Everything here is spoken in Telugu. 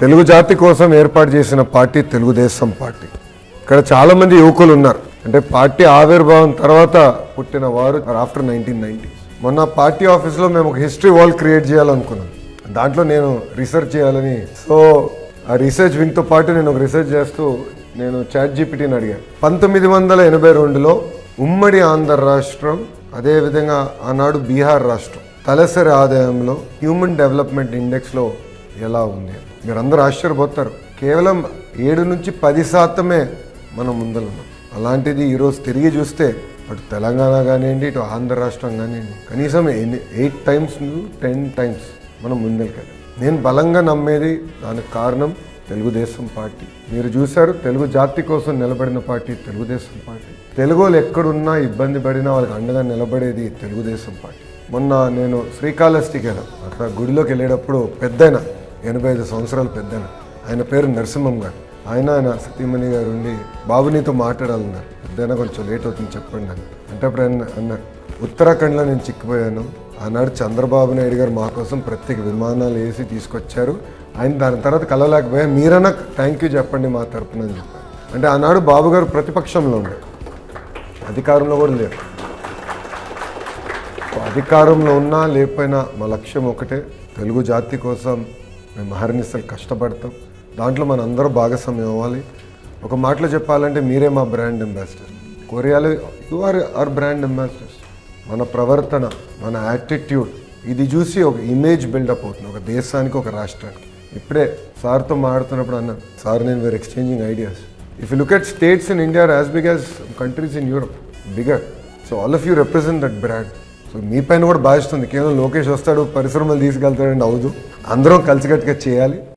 తెలుగు జాతి కోసం ఏర్పాటు చేసిన పార్టీ తెలుగుదేశం పార్టీ. ఇక్కడ చాలామంది యువకులు ఉన్నారు, అంటే పార్టీ ఆవిర్భావం తర్వాత పుట్టిన వారు ఆఫ్టర్ 1990. మొన్న పార్టీ ఆఫీస్లో మేము ఒక హిస్టరీ వాల్ క్రియేట్ చేయాలనుకున్నాం. దాంట్లో నేను రీసెర్చ్ చేయాలని, సో ఆ రీసెర్చ్ వింగ్తో పాటు నేను ఒక రీసెర్చ్ చేస్తూ నేను ChatGPTని అడిగాను. 1982లో ఉమ్మడి ఆంధ్ర రాష్ట్రం, అదేవిధంగా ఆనాడు బీహార్ రాష్ట్రం తలసరి ఆదాయంలో హ్యూమన్ డెవలప్మెంట్ ఇండెక్స్లో ఎలా ఉంది. మీరందరూ ఆశ్చర్యపోతారు, కేవలం 7 నుంచి 10% మనం ముందలున్నాం. అలాంటిది ఈరోజు తిరిగి చూస్తే అటు తెలంగాణ కానివ్వండి, ఇటు ఆంధ్ర రాష్ట్రం కానివ్వండి, కనీసం 8 times 10 times మనం ముందరికెళ్ళాం. నేను బలంగా నమ్మేది దానికి కారణం తెలుగుదేశం పార్టీ. మీరు చూశారు, తెలుగు జాతి కోసం నిలబడిన పార్టీ తెలుగుదేశం పార్టీ. తెలుగు వాళ్ళు ఎక్కడున్నా ఇబ్బంది పడినా వాళ్ళకి అండగా నిలబడేది తెలుగుదేశం పార్టీ. మొన్న నేను శ్రీకాళహస్తికి వెళ్ళాను. అక్కడ గుడిలోకి వెళ్ళేటప్పుడు పెద్దయిన 85 సంవత్సరాలు పెద్దయిన, ఆయన పేరు నరసింహం గారు. ఆయన సతీమణి గారు ఉండి, బాబు నీతో మాట్లాడాలన్నారు. పెద్దయినా కొంచెం లేట్ అవుతుంది చెప్పండి అని అంటే అప్పుడు ఆయన అన్నారు, ఉత్తరాఖండ్లో నేను చిక్కిపోయాను. ఆనాడు చంద్రబాబు నాయుడు గారు మా కోసం ప్రత్యేక విమానాలు వేసి తీసుకొచ్చారు. ఆయన దాని తర్వాత కలవలేకపోయా, మీరన్నా థ్యాంక్ యూ చెప్పండి మా తరపున అని చెప్పారు. అంటే ఆనాడు బాబు గారు ప్రతిపక్షంలో ఉండారు, అధికారంలో కూడా లేరు. అధికారంలో ఉన్నా లేకపోయినా మా లక్ష్యం ఒకటే, తెలుగు జాతి కోసం మేము అహర్నిశలు కష్టపడతాం. దాంట్లో మన అందరూ భాగస్వామ్యం అవ్వాలి. ఒక మాటలో చెప్పాలంటే మీరే మా బ్రాండ్ అంబాసిడర్. కొరియాలో you are our brand ambassadors. మన ప్రవర్తన, మన యాటిట్యూడ్, ఇది చూసి ఒక ఇమేజ్ బిల్డప్ అవుతుంది ఒక దేశానికి, ఒక రాష్ట్రానికి. ఇప్పుడే సార్తో మాడుతున్నప్పుడు అన్నాను, సార్ నేను were exchanging ideas. If you look at states in India are as big as countries in Europe, bigger. So all of you represent that brand. So మీ పైన కూడా బాధిస్తుంది. కేవలం లోకేష్ వస్తాడు పరిశ్రమలు తీసుకెళ్తాడని అవదు, అందరం కలిసికట్టుగా చేయాలి.